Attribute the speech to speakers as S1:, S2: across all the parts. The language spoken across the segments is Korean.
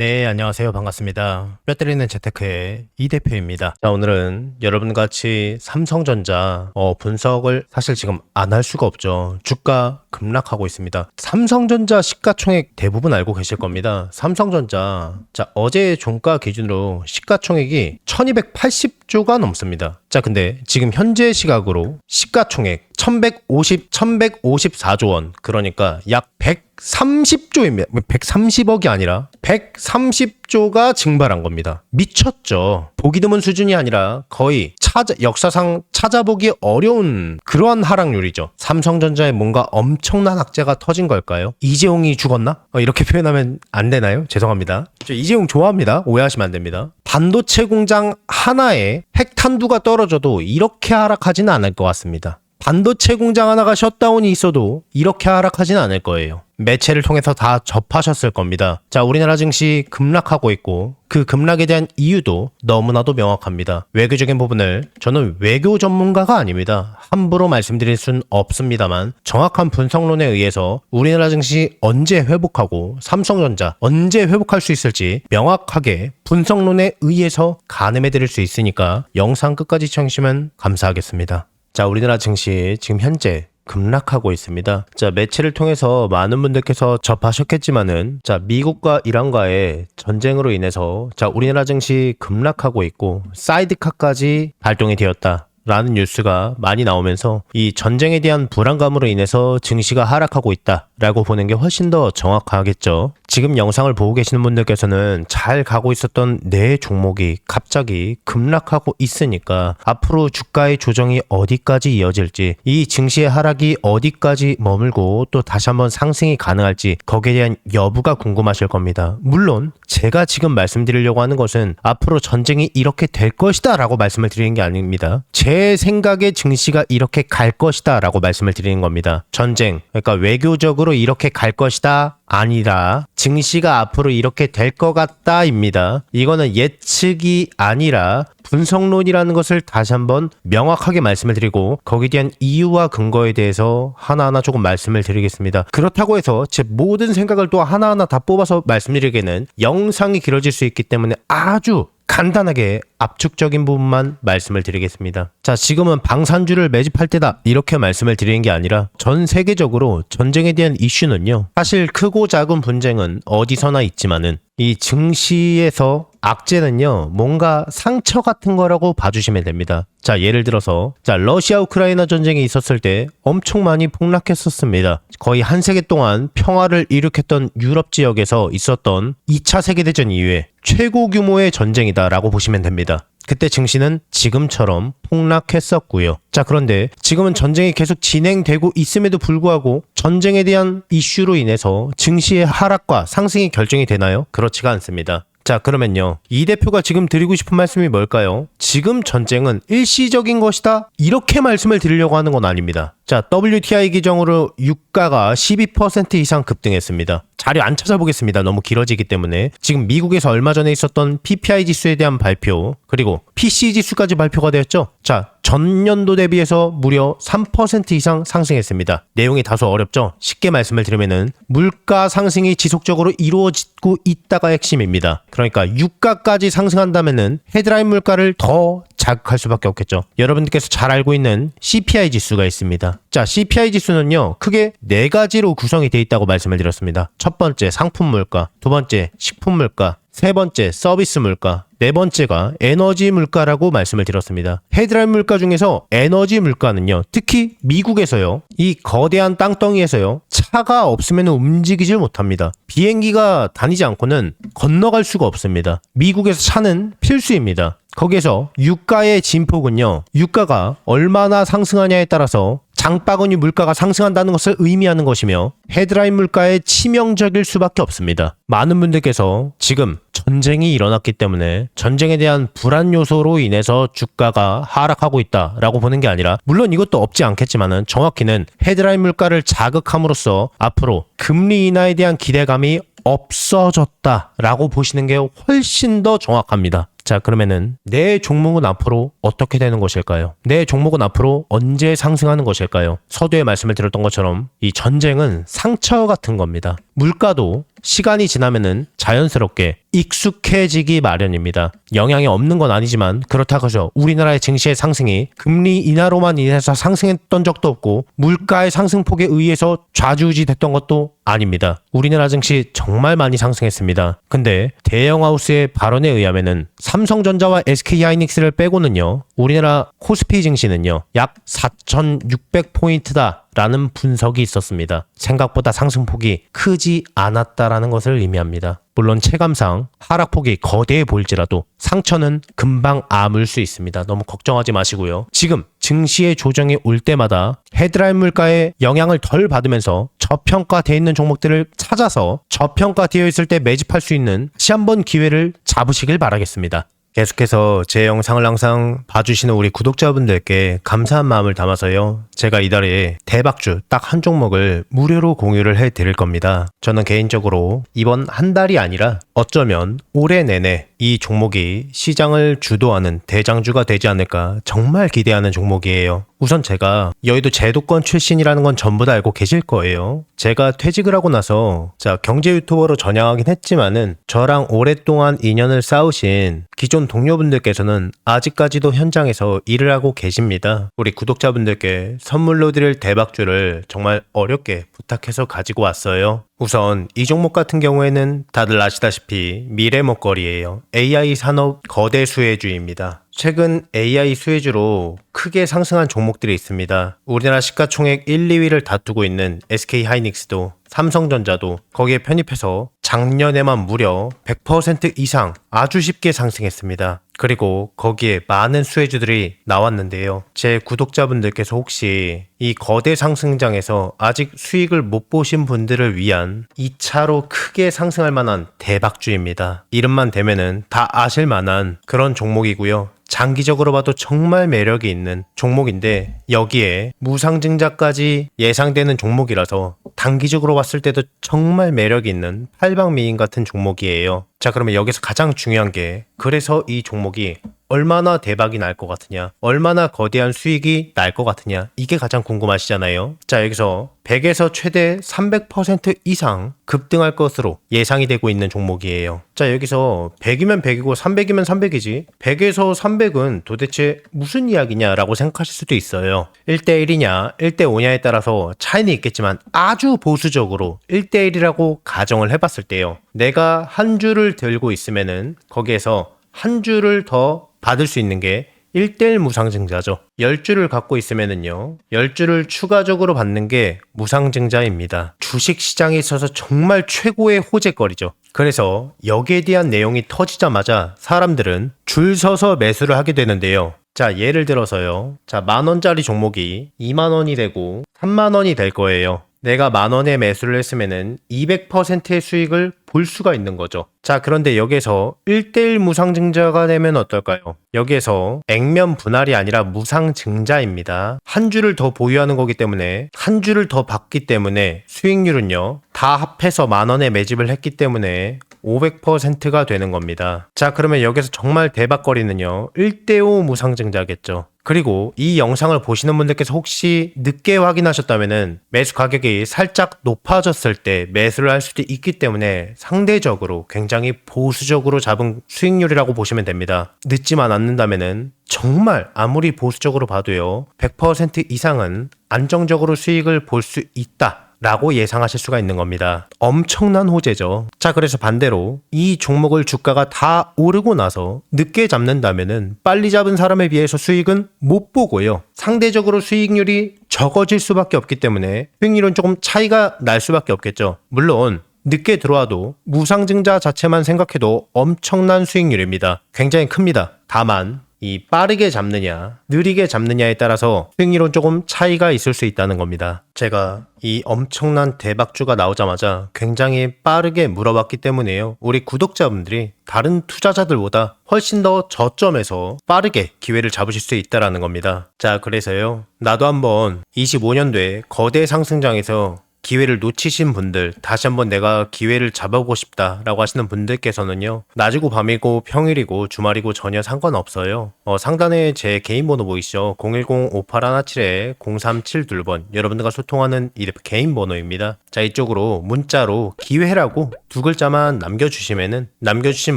S1: 네, 안녕하세요. 반갑습니다. 뼈 때리는 재테크의 이 대표입니다. 자, 오늘은 여러분과 같이 삼성전자 분석을 사실 지금 안 할 수가 없죠. 주가 급락하고 있습니다. 삼성전자 시가총액 대부분 알고 계실 겁니다. 삼성전자, 자, 어제 종가 기준으로 시가총액이 1280조가 넘습니다. 자, 근데 지금 현재 시각으로 시가총액 1154조 원, 그러니까 약 130조입니다. 130억이 아니라 130조가 증발한 겁니다. 미쳤죠. 보기 드문 수준이 아니라 거의 역사상 찾아보기 어려운 그러한 하락률이죠. 삼성전자에 뭔가 엄청난 악재가 터진 걸까요? 이재용이 죽었나? 이렇게 표현하면 안 되나요? 죄송합니다. 저 이재용 좋아합니다. 오해하시면 안 됩니다. 반도체 공장 하나에 핵탄두가 떨어져도 이렇게 하락하지는 않을 것 같습니다. 반도체 공장 하나가 셧다운이 있어도 이렇게 하락하지는 않을 거예요. 매체를 통해서 다 접하셨을 겁니다. 자, 우리나라 증시 급락하고 있고 그 급락에 대한 이유도 너무나도 명확합니다. 외교적인 부분을 저는 외교 전문가가 아닙니다. 함부로 말씀드릴 순 없습니다만 정확한 분석론에 의해서 우리나라 증시 언제 회복하고 삼성전자 언제 회복할 수 있을지 명확하게 분석론에 의해서 가늠해 드릴 수 있으니까 영상 끝까지 시청해주시면 감사하겠습니다. 자, 우리나라 증시 지금 현재 급락하고 있습니다. 자, 매체를 통해서 많은 분들께서 접하셨겠지만은, 자, 미국과 이란과의 전쟁으로 인해서, 자, 우리나라 증시 급락하고 있고, 사이드카까지 발동이 되었다. 라는 뉴스가 많이 나오면서 이 전쟁에 대한 불안감으로 인해서 증시가 하락하고 있다라고 보는 게 훨씬 더 정확하겠죠. 지금 영상을 보고 계시는 분들께서는 잘 가고 있었던 내 종목이 갑자기 급락하고 있으니까 앞으로 주가의 조정이 어디까지 이어질지, 이 증시의 하락이 어디까지 머물고 또 다시 한번 상승이 가능할지 거기에 대한 여부가 궁금하실 겁니다. 물론 제가 지금 말씀드리려고 하는 것은 앞으로 전쟁이 이렇게 될 것이다 라고 말씀을 드리는 게 아닙니다. 제 생각에 증시가 이렇게 갈 것이다 라고 말씀을 드리는 겁니다. 전쟁, 그러니까 외교적으로 이렇게 갈 것이다 아니라 증시가 앞으로 이렇게 될 것 같다입니다. 이거는 예측이 아니라 분석론이라는 것을 다시 한번 명확하게 말씀을 드리고 거기에 대한 이유와 근거에 대해서 하나하나 조금 말씀을 드리겠습니다. 그렇다고 해서 제 모든 생각을 또 하나하나 다 뽑아서 말씀드리기에는 영상이 길어질 수 있기 때문에 아주 간단하게 압축적인 부분만 말씀을 드리겠습니다. 자, 지금은 방산주를 매집할 때다 이렇게 말씀을 드리는 게 아니라 전 세계적으로 전쟁에 대한 이슈는요, 사실 크고 작은 분쟁은 어디서나 있지만은 이 증시에서 악재는요, 뭔가 상처 같은 거라고 봐주시면 됩니다. 자, 예를 들어서 러시아 우크라이나 전쟁이 있었을 때 엄청 많이 폭락했었습니다. 거의 한 세기 동안 평화를 일으켰던 유럽 지역에서 있었던 2차 세계대전 이후에 최고 규모의 전쟁이다라고 보시면 됩니다. 그때 증시는 지금처럼 폭락했었고요. 자, 그런데 지금은 전쟁이 계속 진행되고 있음에도 불구하고 전쟁에 대한 이슈로 인해서 증시의 하락과 상승이 결정이 되나요? 그렇지가 않습니다. 자, 그러면요, 이 대표가 지금 드리고 싶은 말씀이 뭘까요? 지금 전쟁은 일시적인 것이다 이렇게 말씀을 드리려고 하는 건 아닙니다. 자, WTI 기정으로 유가가 12% 이상 급등했습니다. 자료 안 찾아보겠습니다. 너무 길어지기 때문에. 지금 미국에서 얼마 전에 있었던 PPI 지수에 대한 발표, 그리고 PCE 지수까지 발표가 되었죠. 자, 전년도 대비해서 무려 3% 이상 상승했습니다. 내용이 다소 어렵죠? 쉽게 말씀을 드리면은 물가 상승이 지속적으로 이루어지고 있다가 핵심입니다. 그러니까 유가까지 상승한다면은 헤드라인 물가를 더 자극할 수밖에 없겠죠. 여러분들께서 잘 알고 있는 CPI 지수가 있습니다. 자, CPI 지수는요, 크게 4가지로 구성이 되어 있다고 말씀을 드렸습니다. 첫 번째 상품 물가, 두 번째 식품 물가, 세 번째 서비스 물가, 네 번째가 에너지 물가라고 말씀을 드렸습니다. 헤드라인 물가 중에서 에너지 물가는요, 특히 미국에서요, 이 거대한 땅덩이에서요, 차가 없으면 움직이질 못합니다. 비행기가 다니지 않고는 건너갈 수가 없습니다. 미국에서 차는 필수입니다. 거기에서 유가의 진폭은요, 유가가 얼마나 상승하냐에 따라서 장바구니 물가가 상승한다는 것을 의미하는 것이며 헤드라인 물가에 치명적일 수밖에 없습니다. 많은 분들께서 지금 전쟁이 일어났기 때문에 전쟁에 대한 불안 요소로 인해서 주가가 하락하고 있다라고 보는 게 아니라, 물론 이것도 없지 않겠지만은 정확히는 헤드라인 물가를 자극함으로써 앞으로 금리 인하에 대한 기대감이 없어졌다라고 보시는 게 훨씬 더 정확합니다. 자, 그러면은 내 종목은 앞으로 어떻게 되는 것일까요? 내 종목은 앞으로 언제 상승하는 것일까요? 서두에 말씀을 드렸던 것처럼 이 전쟁은 상처 같은 겁니다. 물가도 시간이 지나면은 자연스럽게 익숙해지기 마련입니다. 영향이 없는 건 아니지만 그렇다고 해서 우리나라의 증시의 상승이 금리 인하로만 인해서 상승했던 적도 없고 물가의 상승폭에 의해서 좌지우지됐던 것도 아닙니다. 우리나라 증시 정말 많이 상승했습니다. 근데 대형하우스의 발언에 의하면은 삼성전자와 SK하이닉스를 빼고는요, 우리나라 코스피 증시는요 약 4,600포인트다 라는 분석이 있었습니다. 생각보다 상승폭이 크지 않았다라는 것을 의미합니다. 물론 체감상 하락폭이 거대해 보일지라도 상처는 금방 아물 수 있습니다. 너무 걱정하지 마시고요. 지금 증시의 조정이 올 때마다 헤드라인 물가의 영향을 덜 받으면서 저평가되어 있는 종목들을 찾아서 저평가되어 있을 때 매집할 수 있는 다시 한번 기회를 잡으시길 바라겠습니다. 계속해서 제 영상을 항상 봐주시는 우리 구독자분들께 감사한 마음을 담아서요, 제가 이달에 대박주 딱 한 종목을 무료로 공유를 해드릴 겁니다. 저는 개인적으로 이번 한 달이 아니라 어쩌면 올해 내내 이 종목이 시장을 주도하는 대장주가 되지 않을까 정말 기대하는 종목이에요. 우선 제가 여의도 제도권 출신이라는 건 전부 다 알고 계실 거예요. 제가 퇴직을 하고 나서 경제 유튜버로 전향하긴 했지만은 저랑 오랫동안 인연을 쌓으신 기존 동료분들께서는 아직까지도 현장에서 일을 하고 계십니다. 우리 구독자분들께 선물로 드릴 대박주를 정말 어렵게 부탁해서 가지고 왔어요. 우선 이 종목 같은 경우에는 다들 아시다시피 미래 먹거리예요. AI 산업 거대 수혜주입니다. 최근 AI 수혜주로 크게 상승한 종목들이 있습니다. 우리나라 시가총액 1, 2위를 다투고 있는 SK하이닉스도 삼성전자도 거기에 편입해서 작년에만 무려 100% 이상 아주 쉽게 상승했습니다. 그리고 거기에 많은 수혜주들이 나왔는데요. 제 구독자분들께서 혹시 이 거대 상승장에서 아직 수익을 못 보신 분들을 위한 2차로 크게 상승할 만한 대박주입니다. 이름만 대면은 다 아실 만한 그런 종목이고요. 장기적으로 봐도 정말 매력이 있는 종목인데 여기에 무상증자까지 예상되는 종목이라서 단기적으로 봤을 때도 정말 매력이 있는 팔방미인 같은 종목이에요. 자, 그러면 여기서 가장 중요한 게, 그래서 이 종목이 얼마나 대박이 날 것 같으냐, 얼마나 거대한 수익이 날 것 같으냐, 이게 가장 궁금하시잖아요. 자, 여기서 100에서 최대 300% 이상 급등할 것으로 예상이 되고 있는 종목이에요. 자, 여기서 100이면 100이고 300이면 300이지 100에서 300은 도대체 무슨 이야기냐라고 생각하실 수도 있어요. 1대1이냐 1대5냐에 따라서 차이는 있겠지만 아주 보수적으로 1대1이라고 가정을 해봤을 때요, 내가 한 주를 들고 있으면은 거기에서 한 주를 더 받을 수 있는 게 1대1 무상증자죠. 10주를 갖고 있으면은요, 10주를 추가적으로 받는 게 무상증자입니다. 주식시장에 있어서 정말 최고의 호재거리죠. 그래서 여기에 대한 내용이 터지자마자 사람들은 줄 서서 매수를 하게 되는데요. 자, 예를 들어서요, 자, 10,000원짜리 종목이 20,000원이 되고 30,000원이 될 거예요. 내가 10,000원에 매수를 했으면은 200%의 수익을 볼 수가 있는 거죠. 자, 그런데 여기에서 1대1 무상증자가 되면 어떨까요? 여기에서 액면 분할이 아니라 무상증자입니다. 한 주를 더 보유하는 거기 때문에 한 주를 더 받기 때문에 수익률은요, 다 합해서 10,000원에 매집을 했기 때문에 500%가 되는 겁니다. 자, 그러면 여기서 정말 대박거리는요, 1대5 무상증자겠죠. 그리고 이 영상을 보시는 분들께서 혹시 늦게 확인하셨다면은 매수 가격이 살짝 높아졌을 때 매수를 할 수도 있기 때문에 상대적으로 굉장히 보수적으로 잡은 수익률이라고 보시면 됩니다. 늦지만 않는다면은 정말 아무리 보수적으로 봐도요, 100% 이상은 안정적으로 수익을 볼 수 있다 라고 예상하실 수가 있는 겁니다. 엄청난 호재죠. 자, 그래서 반대로 이 종목을 주가가 다 오르고 나서 늦게 잡는다면은 빨리 잡은 사람에 비해서 수익은 못 보고요, 상대적으로 수익률이 적어질 수밖에 없기 때문에 수익률은 조금 차이가 날 수밖에 없겠죠. 물론 늦게 들어와도 무상증자 자체만 생각해도 엄청난 수익률입니다. 굉장히 큽니다. 다만 이 빠르게 잡느냐 느리게 잡느냐에 따라서 수익률은 조금 차이가 있을 수 있다는 겁니다. 제가 이 엄청난 대박주가 나오자마자 굉장히 빠르게 물어봤기 때문에요, 우리 구독자분들이 다른 투자자들보다 훨씬 더 저점에서 빠르게 기회를 잡으실 수 있다는 겁니다. 자, 그래서요, 나도 한번 25년도에 거대 상승장에서 기회를 놓치신 분들, 다시 한번 내가 기회를 잡아보고 싶다라고 하시는 분들께서는요, 낮이고 밤이고 평일이고 주말이고 전혀 상관없어요. 상단에 제 개인 번호 보이시죠? 010-5817-0372번. 여러분들과 소통하는 이 개인 번호입니다. 자, 이쪽으로 문자로 기회라고 두 글자만 남겨주신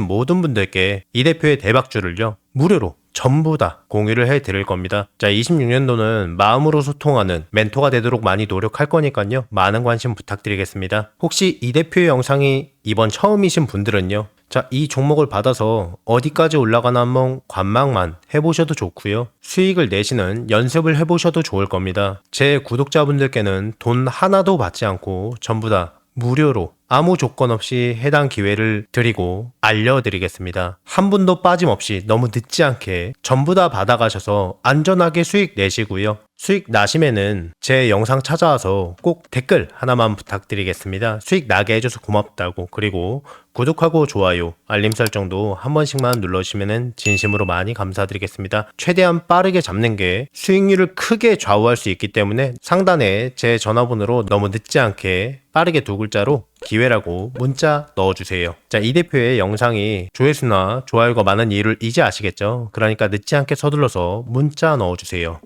S1: 모든 분들께 이 대표의 대박주를요, 무료로 전부 다 공유를 해드릴 겁니다. 자, 26년도는 마음으로 소통하는 멘토가 되도록 많이 노력할 거니까요. 많은 관심 부탁드리겠습니다. 혹시 이 대표의 영상이 이번 처음이신 분들은요. 자, 이 종목을 받아서 어디까지 올라가나 한번 관망만 해보셔도 좋고요. 수익을 내시는 연습을 해보셔도 좋을 겁니다. 제 구독자분들께는 돈 하나도 받지 않고 전부 다 무료로 아무 조건 없이 해당 기회를 드리고 알려드리겠습니다. 한 분도 빠짐없이 너무 늦지 않게 전부 다 받아가셔서 안전하게 수익 내시고요. 수익 나시면은 제 영상 찾아와서 꼭 댓글 하나만 부탁드리겠습니다. 수익 나게 해줘서 고맙다고. 그리고 구독하고 좋아요, 알림 설정도 한 번씩만 눌러주시면 진심으로 많이 감사드리겠습니다. 최대한 빠르게 잡는 게 수익률을 크게 좌우할 수 있기 때문에 상단에 제 전화번호로 너무 늦지 않게 빠르게 두 글자로 기회라고 문자 넣어주세요. 자, 이 대표의 영상이 조회수나 좋아요가 많은 이유를 이제 아시겠죠? 그러니까 늦지 않게 서둘러서 문자 넣어주세요.